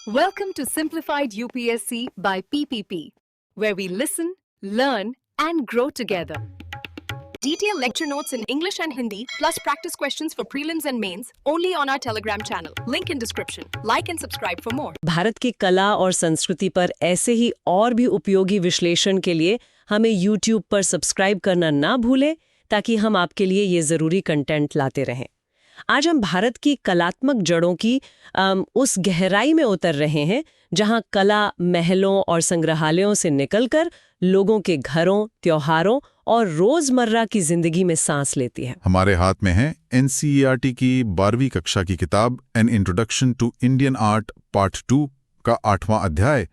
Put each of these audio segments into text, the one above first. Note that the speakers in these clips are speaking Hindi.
Welcome to Simplified UPSC by PPP, where we listen, learn, and grow together. Detailed lecture notes in English and Hindi, plus practice questions for prelims and mains, only on our Telegram channel. Link in description. Like and subscribe for more. Bharat की कला और संस्कृति पर ऐसे ही और भी उपयोगी विश्लेषण के लिए हमें YouTube पर सब्सक्राइब करना ना भूलें, ताकि हम आपके लिए ये ज़रूरी कंटेंट लाते रहें। आज हम भारत की कलात्मक जड़ों की उस गहराई में उतर रहे हैं जहां कला महलों और संग्रहालयों से निकलकर लोगों के घरों, त्योहारों और रोजमर्रा की जिंदगी में सांस लेती है। हमारे हाथ में है NCERT की 12वीं कक्षा की किताब an introduction to Indian art part 2 का 8वां अध्याय,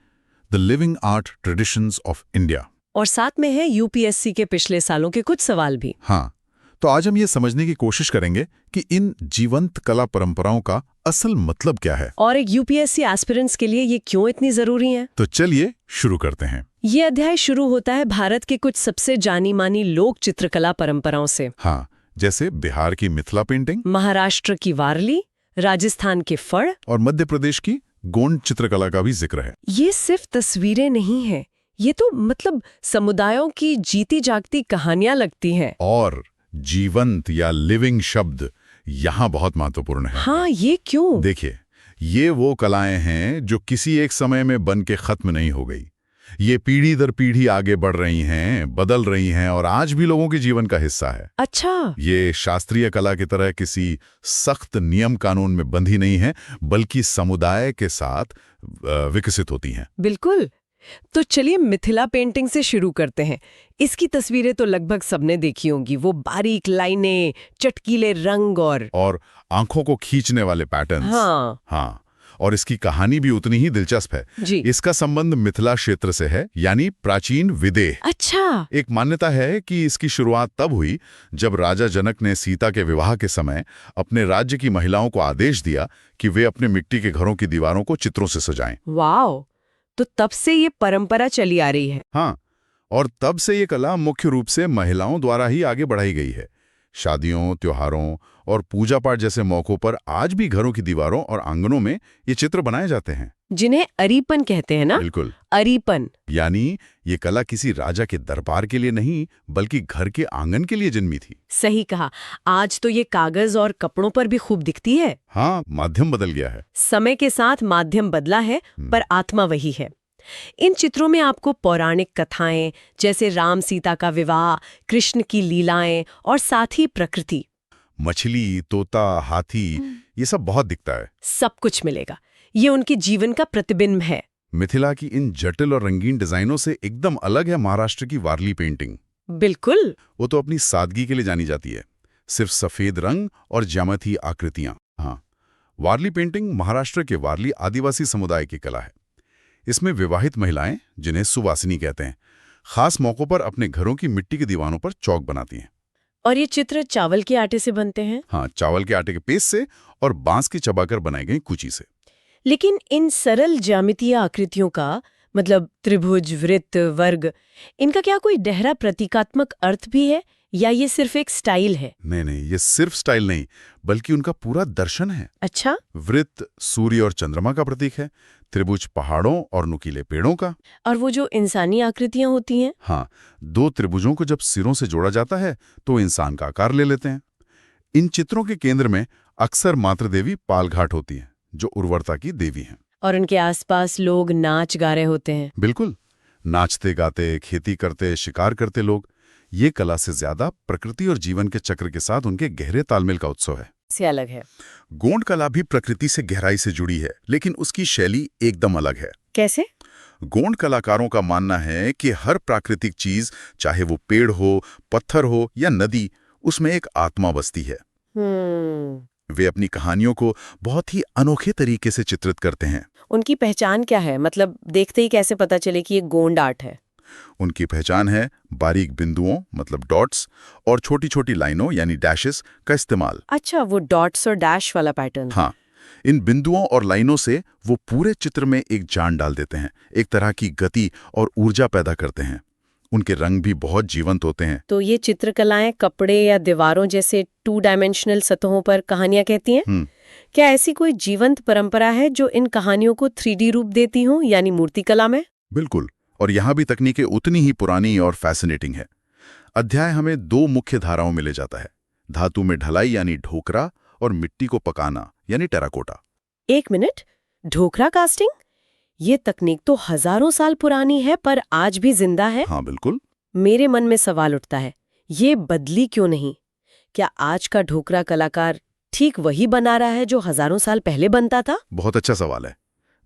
the living art traditions of India. और साथ में है UPSC के पिछले सालों के कुछ सवाल भी। हाँ, तो आज हम ये समझने की कोशिश करेंगे कि इन जीवंत कला परंपराओं का असल मतलब क्या है और एक UPSC एस्पिरेंट्स के लिए ये क्यों इतनी जरूरी है। तो चलिए शुरू करते हैं। ये अध्याय शुरू होता है भारत के कुछ सबसे जानी मानी लोक चित्रकला परंपराओं से। हाँ, जैसे बिहार की मिथिला पेंटिंग, महाराष्ट्र की वारली, राजस्थान के फड़ और मध्य प्रदेश की गोंड चित्रकला का भी जिक्र है। ये सिर्फ तस्वीरें नहीं हैं, ये तो मतलब समुदायों की जीती जागती कहानियां लगती हैं। और जीवंत या लिविंग शब्द यहाँ बहुत महत्वपूर्ण है। हाँ, ये क्यों? देखिए, ये वो कलाएं हैं जो किसी एक समय में बन के खत्म नहीं हो गई। ये पीढ़ी दर पीढ़ी आगे बढ़ रही हैं, बदल रही हैं और आज भी लोगों के जीवन का हिस्सा है। अच्छा। ये शास्त्रीय कला की तरह किसी सख्त नियम कानून में बंधी नहीं है, बल्कि समुदाय के साथ विकसित होती हैं। बिल्कुल। तो चलिए मिथिला पेंटिंग से शुरू करते हैं। इसकी तस्वीरें तो लगभग सबने देखी होंगी, वो बारीक लाइनें, चटकीले रंग और आंखों को खींचने वाले पैटर्न्स। हाँ। और इसकी कहानी भी उतनी ही दिलचस्प है जी। इसका संबंध मिथिला क्षेत्र से है, यानी प्राचीन विदेह। अच्छा। एक मान्यता है कि इसकी शुरुआत तब हुई जब राजा जनक ने सीता के विवाह के समय अपने राज्य की महिलाओं को आदेश दिया कि वे अपने मिट्टी के घरों की दीवारों को चित्रों से सजाएं। वाह, तो तब से ये परंपरा चली आ रही है। हाँ, और तब से ये कला मुख्य रूप से महिलाओं द्वारा ही आगे बढ़ाई गई है। शादियों, त्योहारों और पूजा पाठ जैसे मौकों पर आज भी घरों की दीवारों और आंगनों में ये चित्र बनाए जाते हैं, जिन्हें अरीपन कहते हैं ना। बिल्कुल, अरीपन यानी ये कला किसी राजा के दरबार के लिए नहीं, बल्कि घर के आंगन के लिए जन्मी थी। सही कहा। आज तो ये कागज और कपड़ों पर भी खूब दिखती है। हाँ, माध्यम बदल गया है। समय के साथ माध्यम बदला है, पर आत्मा वही है। इन चित्रों में आपको पौराणिक कथाएं जैसे राम सीता का विवाह, कृष्ण की लीलाएं और साथ ही प्रकृति, मछली, तोता, हाथी, ये सब बहुत दिखता है। सब कुछ मिलेगा। ये उनके जीवन का प्रतिबिंब है। मिथिला की इन जटिल और रंगीन डिजाइनों से एकदम अलग है महाराष्ट्र की वारली पेंटिंग। बिल्कुल। वो तो अपनी सादगी के लिए जानी जाती है, सिर्फ सफेद रंग और ज्यामितीय आकृतियां। हाँ, वारली पेंटिंग महाराष्ट्र के वारली आदिवासी समुदाय की कला है। इसमें विवाहित महिलाएं, जिन्हें सुवासिनी कहते हैं, खास मौकों पर अपने घरों की मिट्टी की दीवारों पर चौक बनाती हैं। और ये चित्र चावल के आटे से बनते हैं। हाँ, चावल के आटे के पेस्ट से और बांस की चबाकर बनाई गई कुची से। लेकिन इन सरल ज्यामितीय आकृतियों का मतलब त्रिभुज, वृत्त, वर्ग, इनका क्या कोई गहरा प्रतीकात्मक अर्थ भी है, या ये सिर्फ एक स्टाइल है? नहीं, ये सिर्फ स्टाइल नहीं, बल्कि उनका पूरा दर्शन है। अच्छा। वृत्त सूर्य और चंद्रमा का प्रतीक है, त्रिभुज पहाड़ों और नुकीले पेड़ों का। और वो जो इंसानी आकृतियां होती हैं? हाँ, 2 त्रिभुजों को जब सिरों से जोड़ा जाता है तो इंसान का आकार ले लेते हैं। इन चित्रों के केंद्र में अक्सर मातृ देवी पालघाट होती हैं, जो उर्वरता की देवी हैं। और उनके आसपास लोग नाच गा रहे होते हैं। बिल्कुल, नाचते गाते, खेती करते, शिकार करते लोग। ये कला से ज्यादा प्रकृति और जीवन के चक्र के साथ उनके गहरे तालमेल का उत्सव है। से अलग है। गोंड कला भी प्रकृति से गहराई से जुड़ी है, लेकिन उसकी शैली एकदम अलग है। कैसे? गोंड कलाकारों का मानना है कि हर प्राकृतिक चीज, चाहे वो पेड़ हो, पत्थर हो या नदी, उसमें एक आत्मा बसती है। वे अपनी कहानियों को बहुत ही अनोखे तरीके से चित्रित करते हैं। उनकी पहचान क्या है? मतलब देखते ही कैसे पता चले कि ये गोंड आर्ट है? उनकी पहचान है बारीक बिंदुओं मतलब डॉट्स और छोटी छोटी लाइनों यानी डैशेस का इस्तेमाल। अच्छा, वो डॉट्स और डैश वाला पैटर्न। हाँ, इन बिंदुओं और लाइनों से वो पूरे चित्र में एक जान डाल देते हैं, एक तरह की गति और ऊर्जा पैदा करते हैं। उनके रंग भी बहुत जीवंत होते हैं। तो ये चित्रकलाएं कपड़े या दीवारों जैसे 2 डायमेंशनल सतहों पर कहानियां कहती हैं। क्या ऐसी कोई जीवंत परंपरा है जो इन कहानियों को 3D रूप देती हो, यानी मूर्तिकला में? बिल्कुल, और यहाँ भी तकनीकें उतनी ही पुरानी और फैसिनेटिंग है। अध्याय हमें दो मुख्य धाराओं में ले जाता है, धातु में ढलाई यानी ढोकरा और मिट्टी को पकाना यानी टेराकोटा। एक मिनट, ढोकरा कास्टिंग? ये तकनीक तो हजारों साल पुरानी है पर आज भी जिंदा है। हाँ बिल्कुल। मेरे मन में सवाल उठता है, ये बदली क्यों नहीं? क्या आज का ढोकरा कलाकार ठीक वही बना रहा है जो हजारों साल पहले बनता था? बहुत अच्छा सवाल है।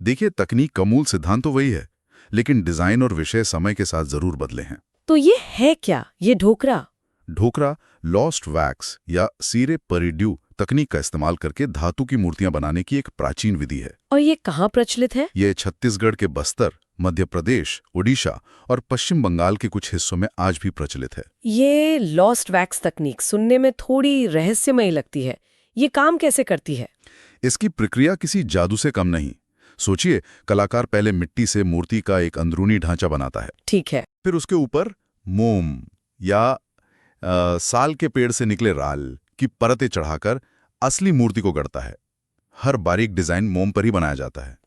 देखिए, तकनीक का मूल सिद्धांत तो वही है, लेकिन डिजाइन और विषय समय के साथ जरूर बदले हैं। तो ये है क्या, ये ढोकरा? ढोकरा लॉस्ट वैक्स या सीरे परिड्यू तकनीक का इस्तेमाल करके धातु की मूर्तियां बनाने की एक प्राचीन विधि है। और ये कहाँ प्रचलित है? ये छत्तीसगढ़ के बस्तर, मध्य प्रदेश, उड़ीसा और पश्चिम बंगाल के कुछ हिस्सों में आज भी प्रचलित है। ये लॉस्ट वैक्स तकनीक सुनने में थोड़ी रहस्यमयी लगती है। ये काम कैसे करती है? इसकी प्रक्रिया किसी जादू से कम नहीं। सोचिए, कलाकार पहले मिट्टी से मूर्ति का एक अंदरूनी ढांचा बनाता है। ठीक है। फिर उसके ऊपर मोम या साल के पेड़ से निकले राल की परतें चढ़ाकर असली मूर्ति को गढ़ता है। हर बारीक डिजाइन मोम पर ही बनाया जाता है।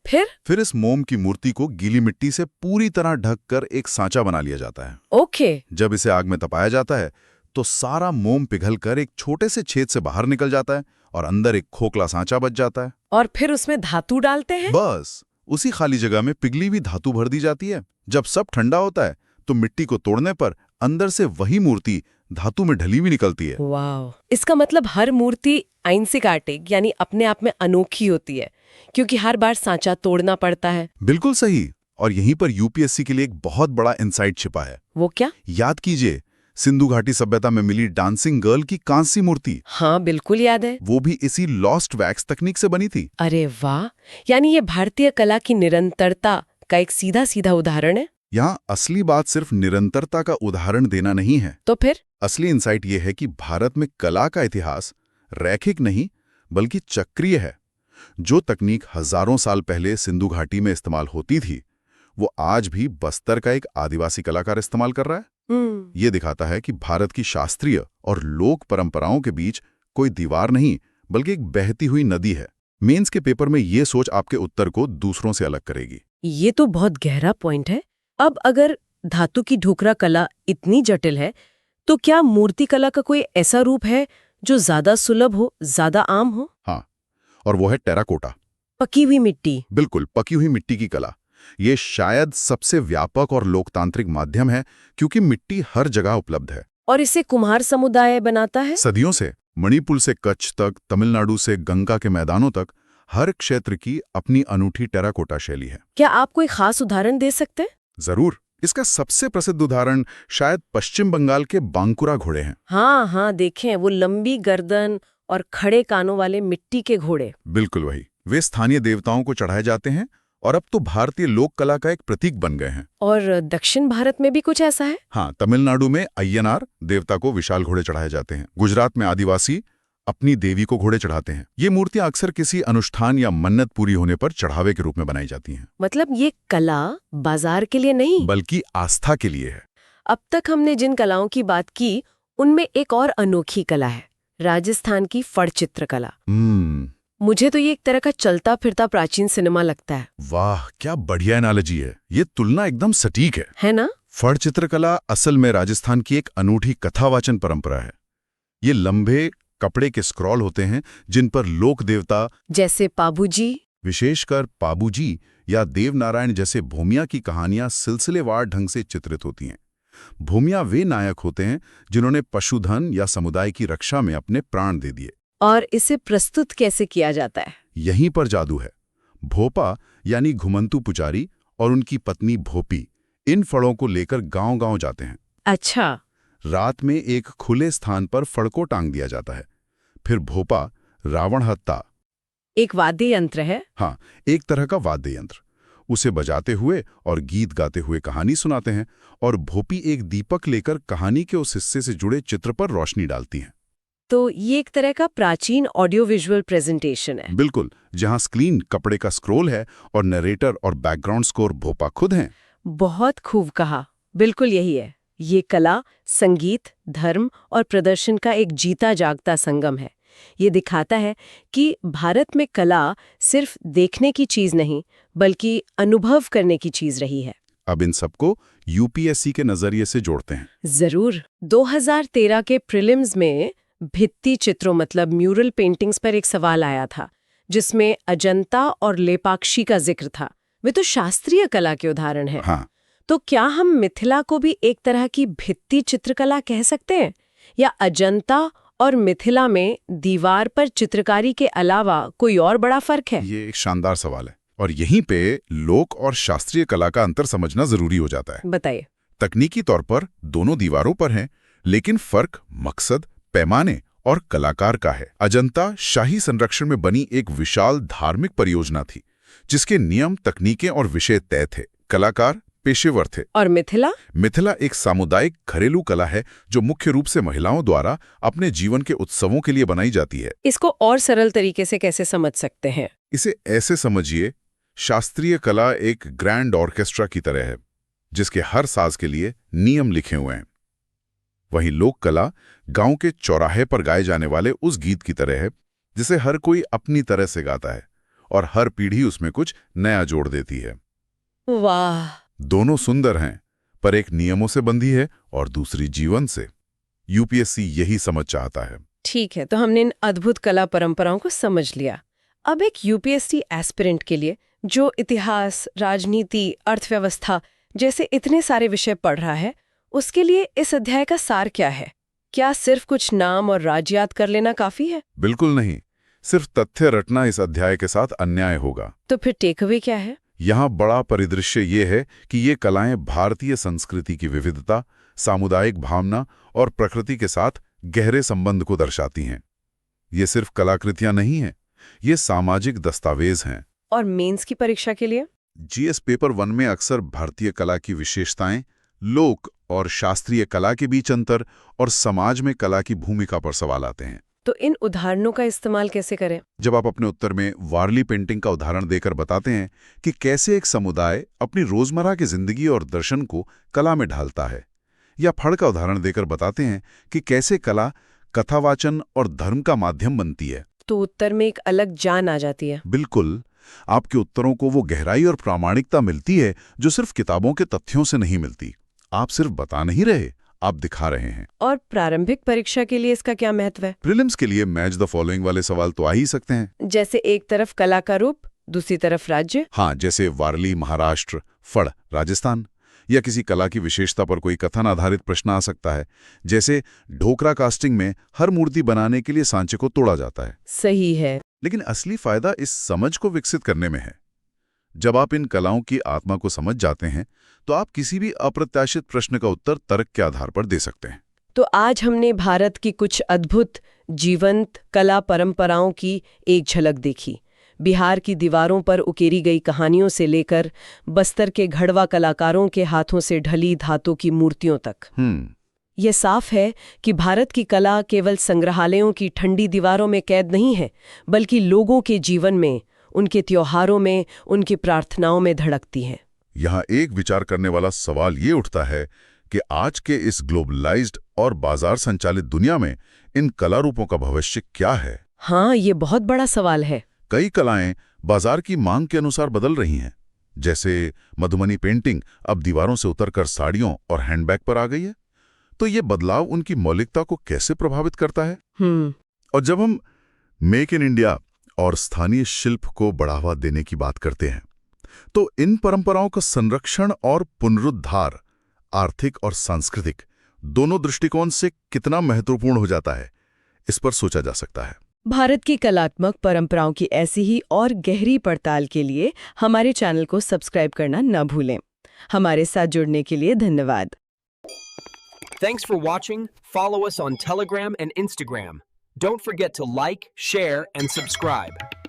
फिर इस मोम की मूर्ति को गीली मिट्टी से पूरी तरह ढककर एक सांचा बना लिया जाता है। ओके। जब इसे आग में तपाया जाता है तो सारा मोम पिघलकर एक छोटे से छेद से बाहर निकल जाता है और अंदर एक खोखला सांचा बच जाता है। और फिर उसमें धातु डालते हैं? बस उसी खाली जगह में पिघली हुई धातु भर दी जाती है। जब सब ठंडा होता है तो मिट्टी को तोड़ने पर अंदर से वही मूर्ति धातु में ढली हुई निकलती है। वाह! इसका मतलब हर मूर्ति आइंसिकार्टिक यानी अपने आप में अनोखी होती है, क्योंकि हर बार सांचा तोड़ना पड़ता है। बिल्कुल सही। और यहीं पर यूपीएससी के लिए एक बहुत बड़ा इंसाइट छिपा है। वो क्या? याद कीजिए, सिंधु घाटी सभ्यता में मिली डांसिंग गर्ल की कांस्य मूर्ति। हाँ बिल्कुल याद है। वो भी इसी लॉस्ट वैक्स तकनीक से बनी थी। अरे वाह! यानी ये भारतीय कला की निरंतरता का एक सीधा सीधा उदाहरण है। यहाँ असली बात सिर्फ निरंतरता का उदाहरण देना नहीं है। तो फिर असली इंसाइट ये है कि भारत में कला का इतिहास रैखिक नहीं बल्कि चक्रीय है। जो तकनीक हजारों साल पहले सिंधु घाटी में इस्तेमाल होती थी वो आज भी बस्तर का एक आदिवासी कलाकार इस्तेमाल कर रहा है। ये दिखाता है कि भारत की शास्त्रीय और लोक परंपराओं के बीच कोई दीवार नहीं बल्कि एक बहती हुई नदी है। मेंस के पेपर में ये सोच आपके उत्तर को दूसरों से अलग करेगी। ये तो बहुत गहरा पॉइंट है। अब अगर धातु की ढोकरा कला इतनी जटिल है तो क्या मूर्ति कला का कोई ऐसा रूप है जो ज्यादा सुलभ हो, ज्यादा आम हो? हाँ, और वो है टेराकोटा, पकी हुई मिट्टी। बिल्कुल पकी हुई मिट्टी की कला। ये शायद सबसे व्यापक और लोकतांत्रिक माध्यम है क्योंकि मिट्टी हर जगह उपलब्ध है। और इसे कुम्हार समुदाय बनाता है सदियों से। मणिपुर से कच्छ तक, तमिलनाडु से गंगा के मैदानों तक हर क्षेत्र की अपनी अनूठी टेराकोटा शैली है। क्या आप कोई खास उदाहरण दे सकते हैं? जरूर। इसका सबसे प्रसिद्ध उदाहरण शायद पश्चिम बंगाल के बांकुरा घोड़े हैं। हाँ, देखें वो लंबी गर्दन और खड़े कानों वाले मिट्टी के घोड़े। बिल्कुल वही। वे स्थानीय देवताओं को चढ़ाए जाते हैं और अब तो भारतीय लोक कला का एक प्रतीक बन गए हैं। और दक्षिण भारत में भी कुछ ऐसा है? हाँ, तमिलनाडु में अय्यनार देवता को विशाल घोड़े चढ़ाए जाते हैं। गुजरात में आदिवासी अपनी देवी को घोड़े चढ़ाते हैं। ये मूर्तियां अक्सर किसी अनुष्ठान या मन्नत पूरी होने पर चढ़ावे के रूप में बनाई जाती हैं। मतलब ये कला बाजार के लिए नहीं बल्कि आस्था के लिए है। अब तक हमने जिन कलाओं की बात की उनमें एक और अनोखी कला है, राजस्थान की फड़चित्र कला। मुझे तो ये एक तरह का चलता फिरता प्राचीन सिनेमा लगता है। वाह, क्या बढ़िया एनालॉजी है। ये तुलना एकदम सटीक है ना? फड़ चित्रकला असल में राजस्थान की एक अनूठी कथावाचन परंपरा है। ये लंबे कपड़े के स्क्रॉल होते हैं जिन पर लोक देवता जैसे पाबूजी, विशेषकर पाबूजी या देवनारायण जैसे भूमिया की कहानियां सिलसिलेवार ढंग से चित्रित होती हैं। भूमिया वे नायक होते हैं जिन्होंने पशुधन या समुदाय की रक्षा में अपने प्राण दे दिए। और इसे प्रस्तुत कैसे किया जाता है? यहीं पर जादू है। भोपा यानी घुमंतु पुजारी और उनकी पत्नी भोपी इन फड़ों को लेकर गांव-गांव जाते हैं। अच्छा। रात में एक खुले स्थान पर फड़ को टांग दिया जाता है। फिर भोपा रावण हत्ता, एक वाद्य यंत्र है? हाँ, एक तरह का वाद्य यंत्र, उसे बजाते हुए और गीत गाते हुए कहानी सुनाते हैं और भोपी एक दीपक लेकर कहानी के उस हिस्से से जुड़े चित्र पर रोशनी डालती हैं। तो ये एक तरह का प्राचीन ऑडियो विजुअल प्रेजेंटेशन है। बिल्कुल, जहां स्क्रीन कपड़े का स्क्रोल है और नरेटर और बैकग्राउंड स्कोर भोपा खुद हैं। बहुत खूब कहा। बिल्कुल यही है। ये कला, संगीत, धर्म और प्रदर्शन का एक जीता जागता संगम है। ये दिखाता है कि भारत में कला सिर्फ देखने की चीज नहीं बल्कि अनुभव करने की चीज रही है। अब इन सबको यूपीएससी के नजरिए से जोड़ते हैं। जरूर। 2013 के प्रीलिम्स में भित्ति चित्रों मतलब म्यूरल पेंटिंग्स पर एक सवाल आया था जिसमें अजंता और लेपाक्षी का जिक्र था। वे तो शास्त्रीय कला के उदाहरण हैं। हाँ, तो क्या हम मिथिला को भी एक तरह की भित्ति चित्रकला कह सकते हैं, या अजंता और मिथिला में दीवार पर चित्रकारी के अलावा कोई और बड़ा फर्क है? ये एक शानदार सवाल है और यहीं पे लोक और शास्त्रीय कला का अंतर समझना जरूरी हो जाता है। बताइए। तकनीकी तौर पर दोनों दीवारों पर हैं, लेकिन फर्क मकसद, पैमाने और कलाकार का है। अजंता शाही संरक्षण में बनी एक विशाल धार्मिक परियोजना थी जिसके नियम, तकनीकें और विषय तय थे। कलाकार पेशेवर थे। और मिथिला? मिथिला एक सामुदायिक घरेलू कला है जो मुख्य रूप से महिलाओं द्वारा अपने जीवन के उत्सवों के लिए बनाई जाती है। इसको और सरल तरीके से कैसे समझ सकते हैं? इसे ऐसे समझिए, शास्त्रीय कला एक ग्रैंड ऑर्केस्ट्रा की तरह है जिसके हर साज के लिए नियम लिखे हुए हैं। वहीं लोक कला गांव के चौराहे पर गाए जाने वाले उस गीत की तरह है जिसे हर कोई अपनी तरह से गाता है और हर पीढ़ी उसमें कुछ नया जोड़ देती है। वाह! दोनों सुंदर हैं, पर एक नियमों से बंधी है और दूसरी जीवन से। यूपीएससी यही समझ चाहता है। ठीक है, तो हमने इन अद्भुत कला परंपराओं को समझ लिया। अब एक यूपीएससी एस्पिरेंट के लिए जो इतिहास, राजनीति, अर्थव्यवस्था जैसे इतने सारे विषय पढ़ रहा है, उसके लिए इस अध्याय का सार क्या है? क्या सिर्फ कुछ नाम और राज्य याद कर लेना काफी है? बिल्कुल नहीं। सिर्फ तथ्य रटना इस अध्याय के साथ अन्याय होगा। तो फिर टेकअवे क्या है? यहाँ बड़ा परिदृश्य ये है कि ये कलाएं भारतीय संस्कृति की विविधता, सामुदायिक भावना और प्रकृति के साथ गहरे संबंध को दर्शाती हैं। ये सिर्फ कलाकृतियां नहीं हैं, ये सामाजिक दस्तावेज हैं। और मेंस की परीक्षा के लिए? जीएस पेपर 1 में अक्सर भारतीय कला की विशेषताएं, लोक और शास्त्रीय कला के बीच अंतर और समाज में कला की भूमिका पर सवाल आते हैं। तो इन उदाहरणों का इस्तेमाल कैसे करें? जब आप अपने उत्तर में वारली पेंटिंग का उदाहरण देकर बताते हैं कि कैसे एक समुदाय अपनी रोजमर्रा की जिंदगी और दर्शन को कला में ढालता है, या फड़ का उदाहरण देकर बताते हैं कि कैसे कला कथावाचन और धर्म का माध्यम बनती है, तो उत्तर में एक अलग जान आ जाती है। बिल्कुल, आपके उत्तरों को वो गहराई और प्रामाणिकता मिलती है जो सिर्फ किताबों के तथ्यों से नहीं मिलती। आप सिर्फ बता नहीं रहे, आप दिखा रहे हैं। और प्रारंभिक परीक्षा के लिए इसका क्या महत्व है? प्रीलिम्स के लिए मैच द फॉलोइंग वाले सवाल तो आ ही सकते हैं। जैसे एक तरफ कला का रूप, दूसरी तरफ राज्य। हाँ, जैसे वारली महाराष्ट्र, फड़ राजस्थान। या किसी कला की विशेषता पर कोई कथन आधारित प्रश्न आ सकता है, जैसे ढोकरा कास्टिंग में हर मूर्ति बनाने के लिए सांचे को तोड़ा जाता है। सही है। लेकिन असली फायदा इस समझ को विकसित करने में है। जब आप इन कलाओं की आत्मा को समझ जाते हैं तो आप किसी भी अप्रत्याशित प्रश्न का उत्तर तर्क के आधार पर दे सकते हैं। तो आज हमने भारत की कुछ अद्भुत जीवंत कला परंपराओं की एक झलक देखी। बिहार की दीवारों पर उकेरी गई कहानियों से लेकर बस्तर के घड़वा कलाकारों के हाथों से ढली धातु की मूर्तियों तक। यह साफ है कि भारत की कला केवल संग्रहालयों की ठंडी दीवारों में कैद नहीं है, बल्कि लोगों के जीवन में, उनके त्योहारों में, उनकी प्रार्थनाओं में धड़कती है। यहाँ एक विचार करने वाला सवाल ये उठता है कि आज के इस ग्लोबलाइज्ड और बाजार संचालित दुनिया में इन कला रूपों का भविष्य क्या है? हाँ, ये बहुत बड़ा सवाल है। कई कलाएं बाजार की मांग के अनुसार बदल रही हैं। जैसे मधुबनी पेंटिंग अब दीवारों से उतरकर साड़ियों और हैंडबैग पर आ गई है। तो ये बदलाव उनकी मौलिकता को कैसे प्रभावित करता है? और जब हम मेक इन इंडिया और स्थानीय शिल्प को बढ़ावा देने की बात करते हैं, तो इन परंपराओं का संरक्षण और पुनरुद्धार आर्थिक और सांस्कृतिक दोनों दृष्टिकोण से कितना महत्वपूर्ण हो जाता है, इस पर सोचा जा सकता है। भारत की कलात्मक परंपराओं की ऐसी ही और गहरी पड़ताल के लिए हमारे चैनल को सब्सक्राइब करना न भूलें। हमारे साथ जुड़ने के लिए धन्यवाद। Thanks for watching. Follow us on Telegram and Instagram. Don't forget to like, share, and subscribe.